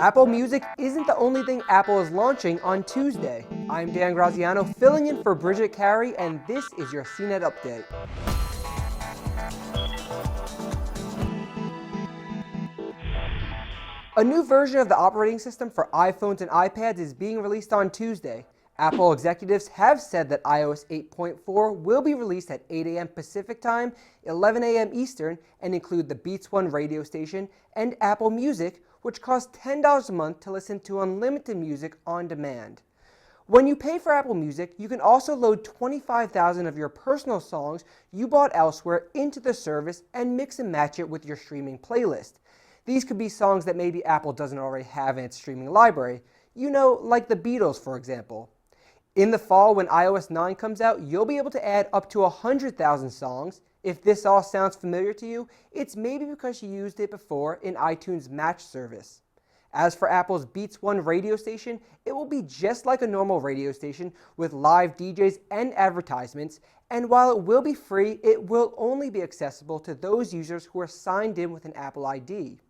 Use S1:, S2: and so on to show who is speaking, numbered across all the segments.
S1: Apple Music isn't the only thing Apple is launching on Tuesday. I'm Dan Graziano, filling in for Bridget Carey, and this is your CNET Update. A new version of the operating system for iPhones and iPads is being released on Tuesday. Apple executives have said that iOS 8.4 will be released at 8 a.m. Pacific Time, 11 a.m. Eastern, and include the Beats One radio station and Apple Music, which costs $10 a month to listen to unlimited music on demand. When you pay for Apple Music, you can also load 25,000 of your personal songs you bought elsewhere into the service and mix and match it with your streaming playlist. These could be songs that maybe Apple doesn't already have in its streaming library, like the Beatles, for example. In the fall, when iOS 9 comes out, you'll be able to add up to 100,000 songs. If this all sounds familiar to you, it's maybe because you used it before in iTunes Match service. As for Apple's Beats One radio station, it will be just like a normal radio station with live DJs and advertisements, and while it will be free, it will only be accessible to those users who are signed in with an Apple ID.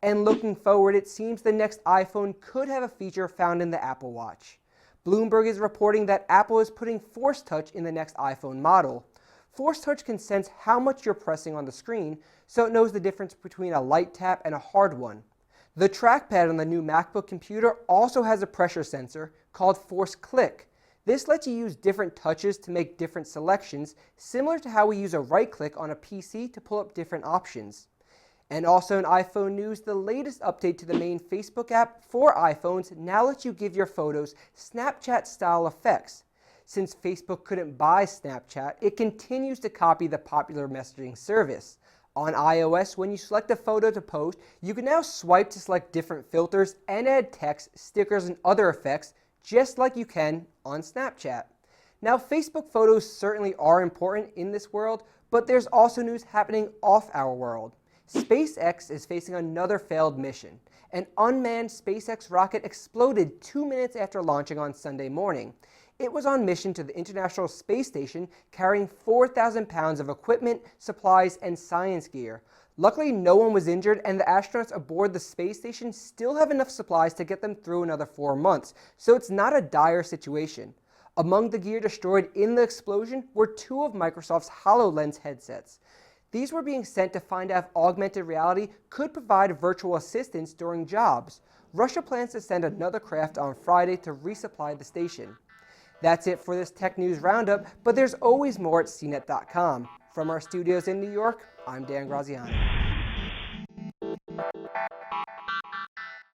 S1: And looking forward, it seems the next iPhone could have a feature found in the Apple Watch. Bloomberg is reporting that Apple is putting Force Touch in the next iPhone model. Force Touch can sense how much you're pressing on the screen, so it knows the difference between a light tap and a hard one. The trackpad on the new MacBook computer also has a pressure sensor called Force Click. This lets you use different touches to make different selections, similar to how we use a right click on a PC to pull up different options. And also in iPhone news, the latest update to the main Facebook app for iPhones now lets you give your photos Snapchat-style effects. Since Facebook couldn't buy Snapchat, it continues to copy the popular messaging service. On iOS, when you select a photo to post, you can now swipe to select different filters and add text, stickers, and other effects, just like you can on Snapchat. Now, Facebook photos certainly are important in this world, but there's also news happening off our world. SpaceX is facing another failed mission. An unmanned SpaceX rocket exploded 2 minutes after launching on Sunday morning. It was on mission to the International Space Station carrying 4,000 pounds of equipment, supplies, and science gear. Luckily, no one was injured, and the astronauts aboard the space station still have enough supplies to get them through another 4 months, so it's not a dire situation. Among the gear destroyed in the explosion were 2 of Microsoft's HoloLens headsets. These were being sent to find out if augmented reality could provide virtual assistance during jobs. Russia plans to send another craft on Friday to resupply the station. That's it for this tech news roundup, but there's always more at CNET.com. From our studios in New York, I'm Dan Graziano.